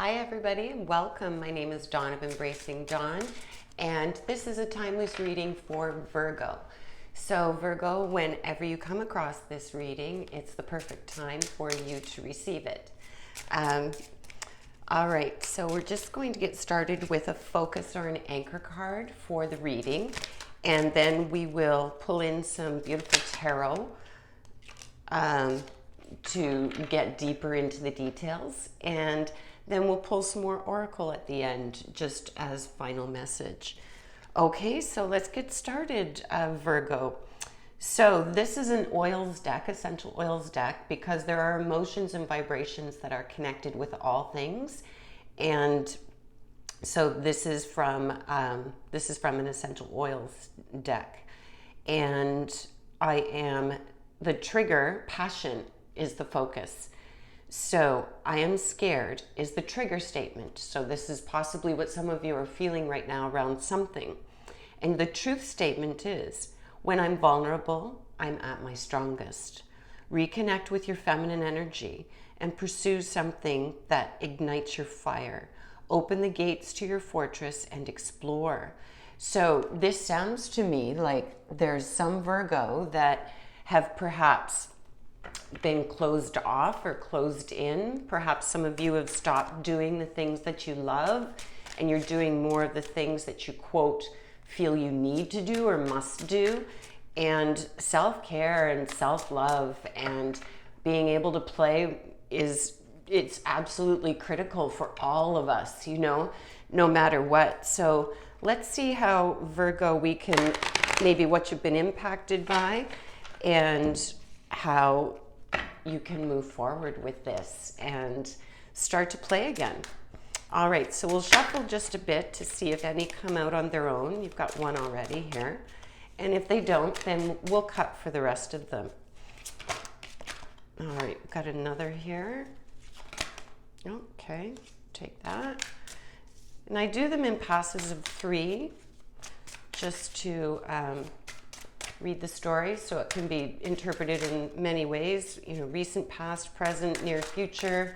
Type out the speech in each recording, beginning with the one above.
Hi everybody and welcome. My name is Dawn of Embracing Dawn and this is a timeless reading for Virgo. So Virgo, whenever you come across this reading, it's the perfect time for you to receive it. All right, so we're just going to get started with a focus or an anchor card for the reading, and then we will pull in some beautiful tarot to get deeper into the details, and then we'll pull some more oracle at the end just as final message. Okay, so let's get started, Virgo. So this is an oils deck, essential oils deck, because there are emotions and vibrations that are connected with all things. And so this is from an essential oils deck. And the trigger, passion, is the focus. So I am scared is the trigger statement. So this is possibly what some of you are feeling right now around something. And the truth statement is, when I'm vulnerable, I'm at my strongest. Reconnect with your feminine energy and pursue something that ignites your fire. Open the gates to your fortress and explore. So this sounds to me like there's some Virgo that have perhaps been closed off or closed in. Perhaps some of you have stopped doing the things that you love and you're doing more of the things that you, quote, feel you need to do or must do. And self-care and self-love and being able to play it's absolutely critical for all of us, no matter what. So let's see how, Virgo, we can, maybe what you've been impacted by and how you can move forward with this and start to play again. All right, so we'll shuffle just a bit to see if any come out on their own. You've got one already here. And if they don't, then we'll cut for the rest of them. All right, we've got another here. Okay, take that. And I do them in passes of 3 just to read the story, so it can be interpreted in many ways, recent, past, present, near future,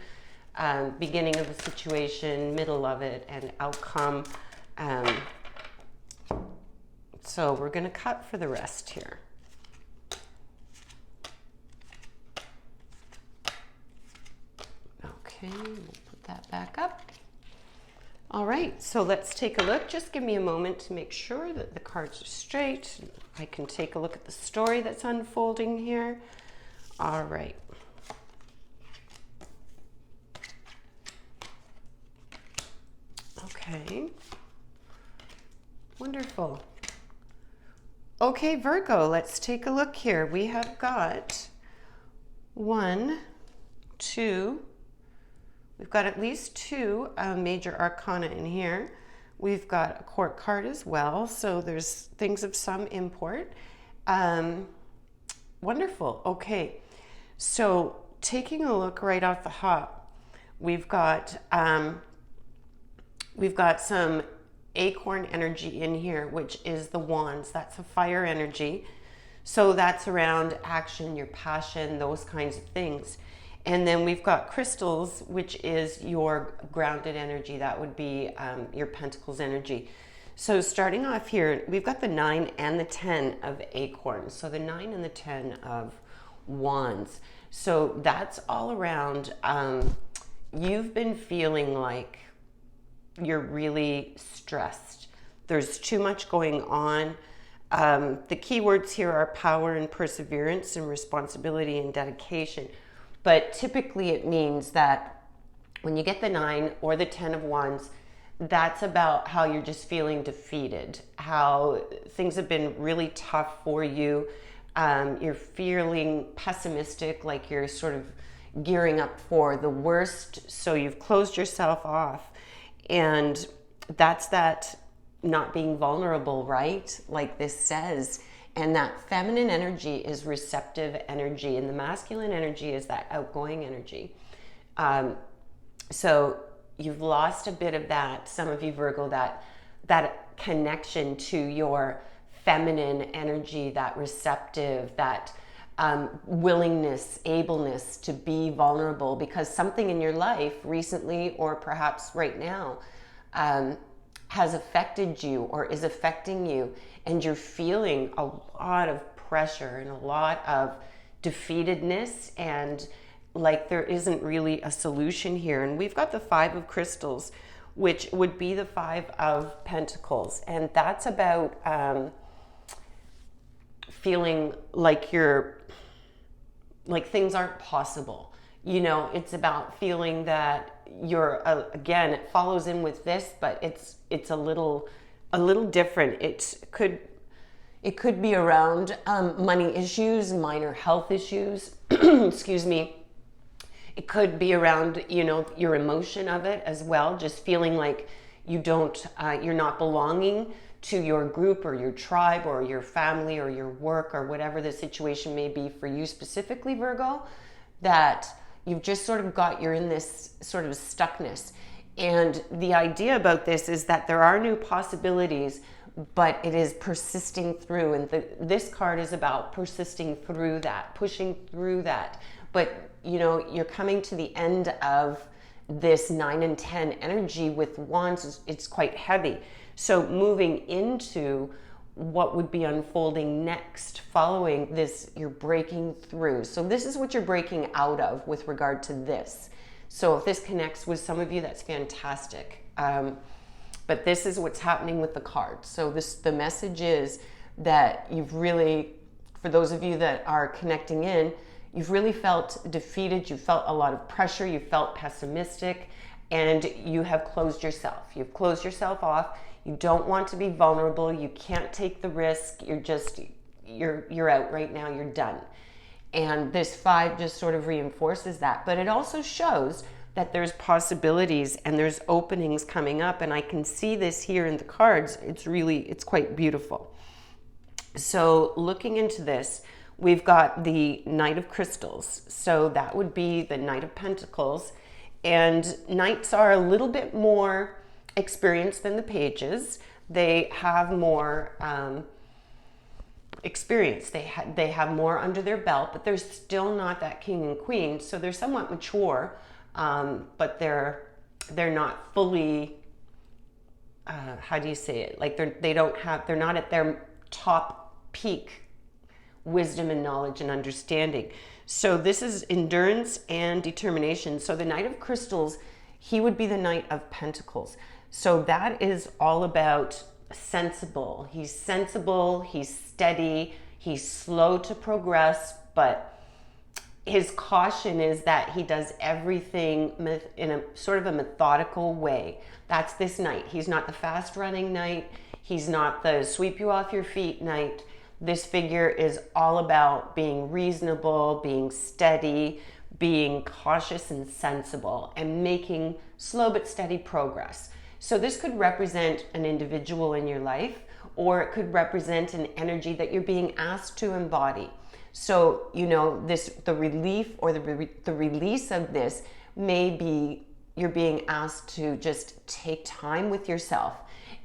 beginning of the situation, middle of it, and outcome. So we're going to cut for the rest here. Okay, we'll put that back up. All right, so let's take a look. Just give me a moment to make sure that the cards are straight. I can take a look at the story that's unfolding here. All right. Okay. Wonderful. Okay, Virgo, let's take a look here. We have got 1, 2, we've got at least 2 major arcana in here. We've got a court card as well, so there's things of some import. Wonderful. Okay, so taking a look right off the hop, we've got some acorn energy in here, which is the wands. That's a fire energy. So that's around action, your passion, those kinds of things. And then we've got crystals, which is your grounded energy. That would be your pentacles energy. So starting off here, we've got the 9 and the 10 of acorns. So the 9 and the 10 of wands. So that's all around. You've been feeling like you're really stressed. There's too much going on. The key words here are power and perseverance and responsibility and dedication. But typically it means that when you get the 9 or the 10 of wands, that's about how you're just feeling defeated, how things have been really tough for you. You're feeling pessimistic, like you're sort of gearing up for the worst. So you've closed yourself off. And that's that not being vulnerable, right? Like this says. And that feminine energy is receptive energy, and the masculine energy is that outgoing energy. So you've lost a bit of that, some of you Virgo, that connection to your feminine energy, that receptive, that willingness, ableness to be vulnerable because something in your life recently or perhaps right now has affected you or is affecting you, and you're feeling a lot of pressure and a lot of defeatedness, and like there isn't really a solution here. And we've got the Five of Crystals, which would be the Five of Pentacles, and that's about feeling like things aren't possible. You know, it's about feeling that you're again, it follows in with this, but it's a little different. It could be around money issues, minor health issues. Excuse me. It could be around, you know, your emotion of it as well, just feeling like you're not belonging to your group or your tribe or your family or your work or whatever the situation may be for you specifically, Virgo, that you've just sort of you're in this sort of stuckness. And the idea about this is that there are new possibilities, but it is persisting through. And this card is about persisting through that, pushing through that. But, you know, you're coming to the end of this 9 and 10 energy with wands. It's quite heavy. So moving into what would be unfolding next following this, you're breaking through. So this is what you're breaking out of with regard to this. So if this connects with some of you, that's fantastic. But this is what's happening with the cards. So the message is that you've really, for those of you that are connecting in, you've really felt defeated. You felt a lot of pressure. You felt pessimistic, and you have closed yourself. You've closed yourself off. You don't want to be vulnerable. You can't take the risk. You're out right now. You're done. And this 5 just sort of reinforces that. But it also shows that there's possibilities and there's openings coming up. And I can see this here in the cards. It's quite beautiful. So looking into this, we've got the Knight of Crystals. So that would be the Knight of Pentacles. And Knights are a little bit more experienced than the Pages. They have more experience. They have more under their belt, but they're still not that king and queen. So they're somewhat mature, but they're not fully. How do you say it? Like they're not at their top peak wisdom and knowledge and understanding. So this is endurance and determination. So the Knight of Crystals, he would be the Knight of Pentacles. So that is all about sensible. He's sensible, he's steady, he's slow to progress, but his caution is that he does everything in a sort of a methodical way. That's this Knight. He's not the fast running Knight. He's not the sweep you off your feet Knight. This figure is all about being reasonable, being steady, being cautious and sensible, and making slow but steady progress. So this could represent an individual in your life, or it could represent an energy that you're being asked to embody. So, you know, the relief or the release of this may be you're being asked to just take time with yourself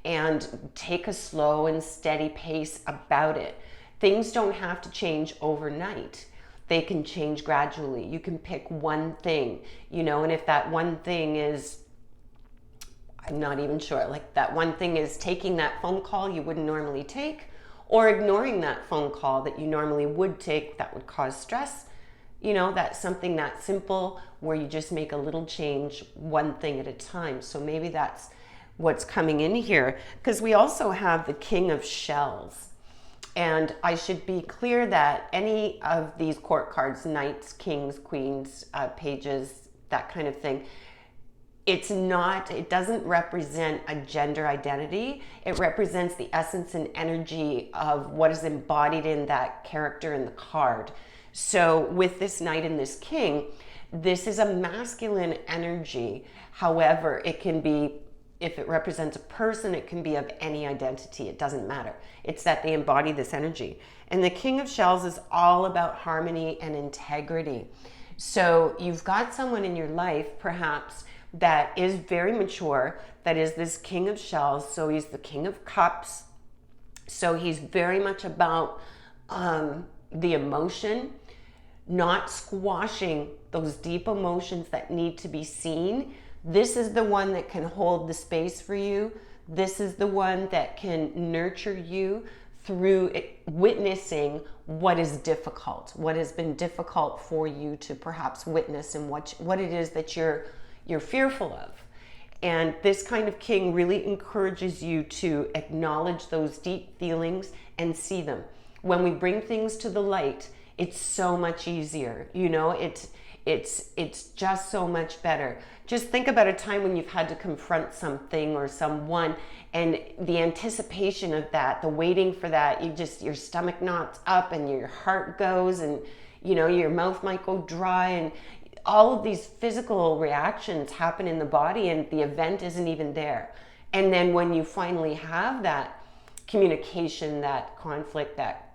and take a slow and steady pace about it. Things don't have to change overnight. They can change gradually. You can pick one thing, you know, and if that one thing is, I'm not even sure, like that one thing is taking that phone call you wouldn't normally take, or ignoring that phone call that you normally would take that would cause stress. You know, that's something that simple where you just make a little change, one thing at a time. So maybe that's what's coming in here, because we also have the King of Shells. And I should be clear that any of these court cards, knights, kings, queens, pages, that kind of thing, it doesn't represent a gender identity. It represents the essence and energy of what is embodied in that character in the card. So with this knight and this king, this is a masculine energy. However, it can be, if it represents a person, it can be of any identity. It doesn't matter. It's that they embody this energy. And the King of Shells is all about harmony and integrity. So you've got someone in your life, perhaps, that is very mature, that is this King of Shells. So he's the King of Cups. So he's very much about the emotion. not squashing those deep emotions that need to be seen. This is the one that can hold the space for you. This is the one that can nurture you through witnessing what is difficult, what has been difficult for you to perhaps witness, and what it is that you're fearful of. And this kind of king really encourages you to acknowledge those deep feelings and see them. When we bring things to the light, it's so much easier. You know, it's just so much better. Just think about a time when you've had to confront something or someone, and the anticipation of that, the waiting for that, your stomach knots up and your heart goes, and you know, your mouth might go dry, and all of these physical reactions happen in the body, and the event isn't even there. And then when you finally have that communication, that conflict, that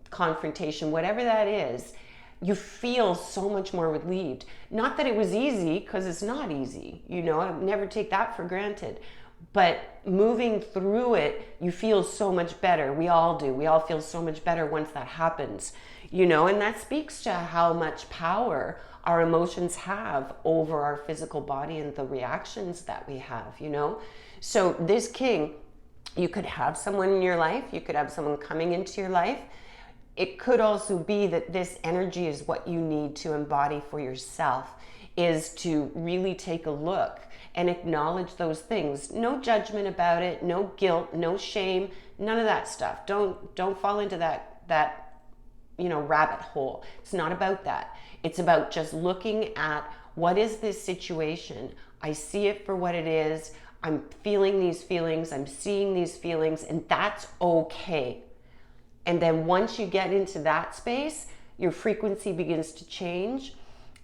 confrontation, whatever that is, you feel so much more relieved. Not that it was easy, because it's not easy. You know, I never take that for granted. But moving through it, you feel so much better. We all do. We all feel so much better once that happens. You know, and that speaks to how much power our emotions have over our physical body and the reactions that we have, you know. So this king, you could have someone in your life. You could have someone coming into your life. It could also be that this energy is what you need to embody for yourself, is to really take a look and acknowledge those things. No judgment about it, no guilt, no shame, none of that stuff. Don't fall into that you know, rabbit hole. It's not about that. It's about just looking at, what is this situation? I see it for what it is. I'm feeling these feelings. I'm seeing these feelings, and that's okay. And then once you get into that space, your frequency begins to change,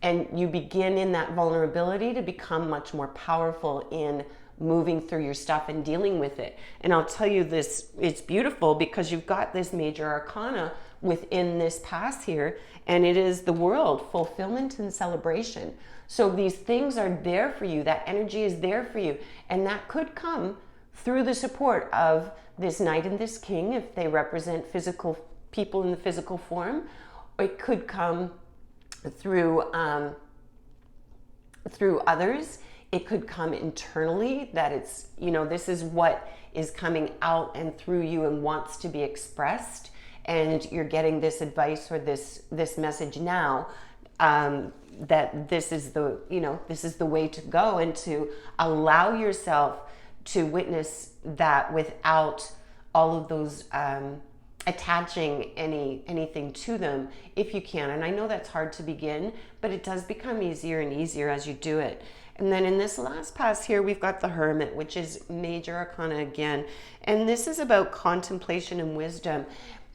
and you begin in that vulnerability to become much more powerful in moving through your stuff and dealing with it. And I'll tell you this, it's beautiful because you've got this major arcana within this pass here, and it is the world, fulfillment and celebration. So these things are there for you, that energy is there for you, and that could come through the support of this knight and this king, if they represent physical people in the physical form. Or it could come through others. It could come internally, that it's, you know, this is what is coming out and through you and wants to be expressed, and you're getting this advice or this message now, that this is the, you know, this is the way to go, and to allow yourself to witness that without all of those attaching anything to them, if you can. And I know that's hard to begin, but it does become easier and easier as you do it. And then in this last pass here, we've got the Hermit, which is major arcana again. And this is about contemplation and wisdom.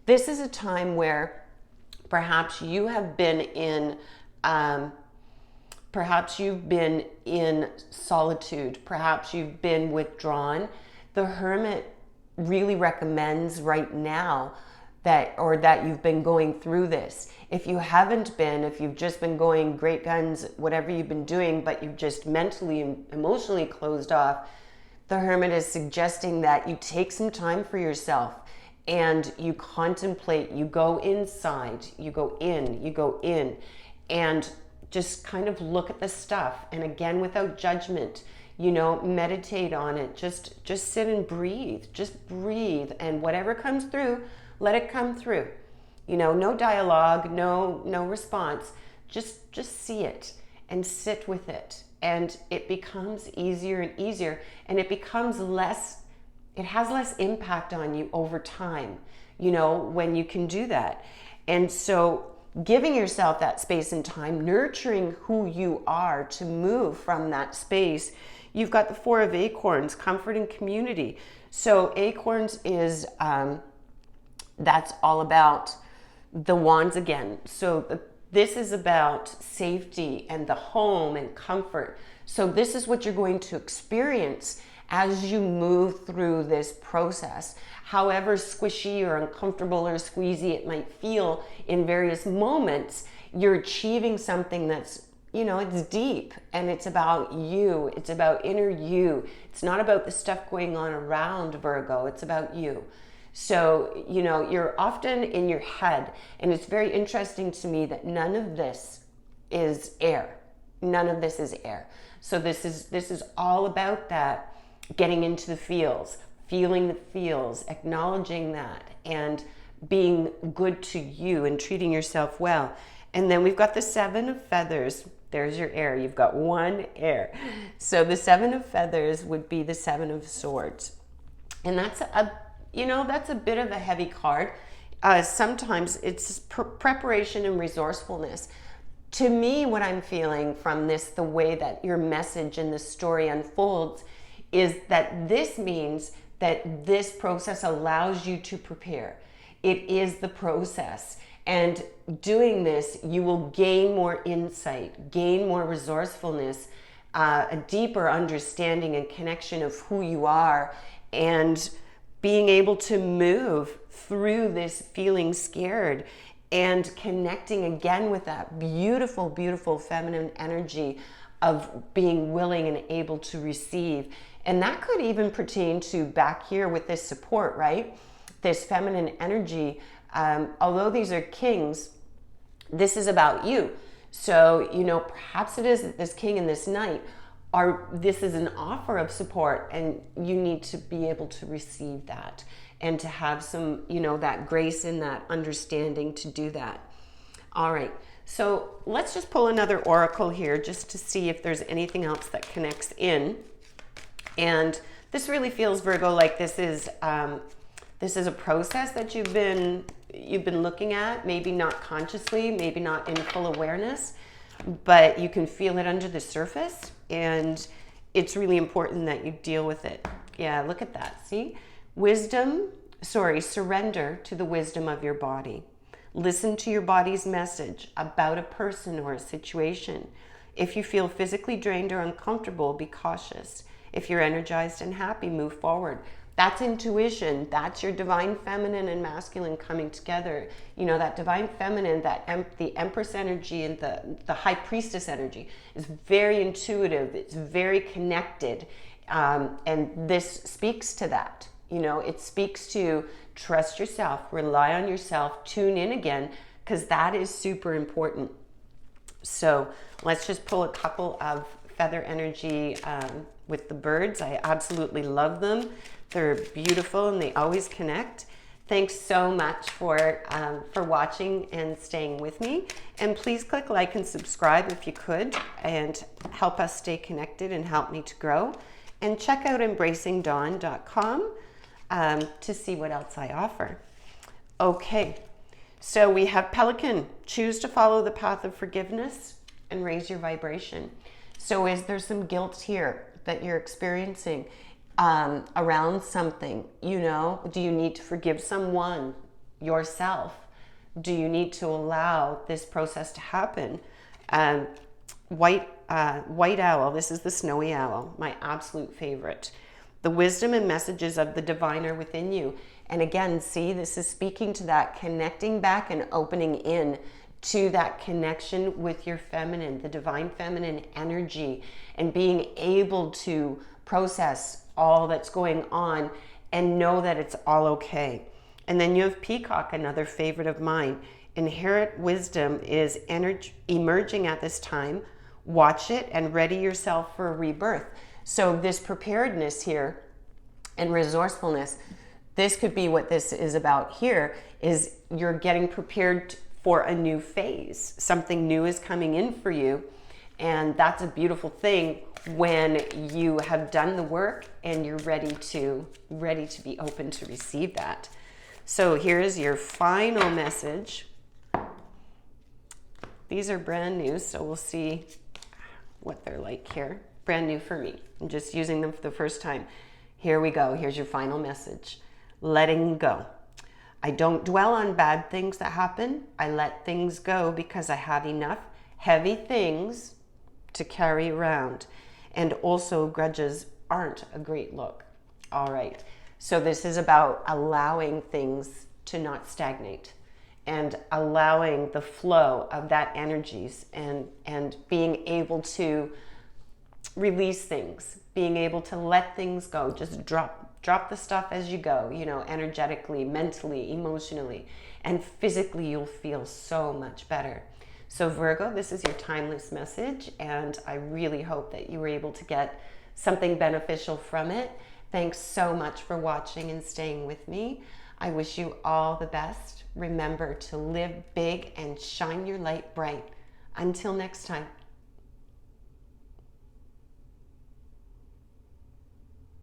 This is a time where perhaps you have been in solitude, perhaps you've been withdrawn. The Hermit really recommends right now that you've been going through this. If you haven't been, if you've just been going great guns, whatever you've been doing, but you've just mentally and emotionally closed off, the Hermit is suggesting that you take some time for yourself and you contemplate, you go inside, you go in, and just kind of look at the stuff. And again, without judgment, you know, meditate on it. Just sit and breathe. Just breathe. And whatever comes through, let it come through. You know, no dialogue, no response. Just see it and sit with it. And it becomes easier and easier. And it becomes it has less impact on you over time, you know, when you can do that. And so giving yourself that space and time, nurturing who you are to move from that space. You've got the Four of Acorns, comfort and community. So acorns is, that's all about the wands again. So this is about safety and the home and comfort. So this is what you're going to experience as you move through this process. However squishy or uncomfortable or squeezy it might feel in various moments, you're achieving something that's, you know, it's deep, and it's about you. It's about inner you. It's not about the stuff going on around Virgo. It's about you. So, you know, you're often in your head, and it's very interesting to me that none of this is air. None of this is air. So this is all about that, getting into the feels, feeling the feels, acknowledging that, and being good to you and treating yourself well. And then we've got the 7 of feathers. There's your air. You've got 1 air. So the 7 of feathers would be the 7 of swords. And that's that's a bit of a heavy card. Sometimes it's preparation and resourcefulness. To me, what I'm feeling from this, the way that your message and the story unfolds, is that this means that this process allows you to prepare. It is the process. And doing this, you will gain more insight, gain more resourcefulness, a deeper understanding and connection of who you are, and being able to move through this feeling scared and connecting again with that beautiful, beautiful feminine energy of being willing and able to receive. And that could even pertain to back here with this support, right? This feminine energy. Although these are kings, this is about you. So, perhaps it is that this king and this knight this is an offer of support, and you need to be able to receive that and to have some, that grace and that understanding to do that. All right. So let's just pull another oracle here just to see if there's anything else that connects in. And this really feels, Virgo, like this is a process that you've been looking at, maybe not consciously, maybe not in full awareness, but you can feel it under the surface, and it's really important that you deal with it. Yeah, look at that. See? Surrender to the wisdom of your body. Listen to your body's message about a person or a situation. If you feel physically drained or uncomfortable, be cautious. If you're energized and happy, move forward. That's intuition. That's your divine feminine and masculine coming together. That divine feminine, the Empress energy and the High Priestess energy is very intuitive. It's very connected. And this speaks to that. It speaks to trust yourself, rely on yourself, tune in again, because that is super important. So let's just pull a couple of feather energy with the birds. I absolutely love them. They're beautiful and they always connect. Thanks so much for watching and staying with me. And please click like and subscribe if you could, and help us stay connected and help me to grow. And check out embracingdawn.com to see what else I offer. Okay, so we have Pelican. Choose to follow the path of forgiveness and raise your vibration. So is there some guilt here that you're experiencing around something? Do you need to forgive someone, yourself? Do you need to allow this process to happen? White owl. This is the snowy owl, my absolute favorite. The wisdom and messages of the divine are within you. And again, see, this is speaking to that, connecting back and opening in to that connection with your feminine, the divine feminine energy, and being able to process all that's going on and know that it's all okay. And then you have Peacock, another favorite of mine. Inherent wisdom is emerging at this time. Watch it and ready yourself for a rebirth. So this preparedness here and resourcefulness, this could be what this is about here, is you're getting prepared for a new phase. Something new is coming in for you. And that's a beautiful thing when you have done the work and you're ready to be open to receive that. So here is your final message. These are brand new, so we'll see what they're like here. Brand new for me. I'm just using them for the first time. Here we go. Here's your final message. Letting go. I don't dwell on bad things that happen. I let things go because I have enough heavy things to carry around. And also, grudges aren't a great look. All right. So this is about allowing things to not stagnate and allowing the flow of that energies and being able to release things, being able to let things go, just drop Drop the stuff as you go, energetically, mentally, emotionally, and physically you'll feel so much better. So Virgo, this is your timeless message, and I really hope that you were able to get something beneficial from it. Thanks so much for watching and staying with me. I wish you all the best. Remember to live big and shine your light bright. Until next time.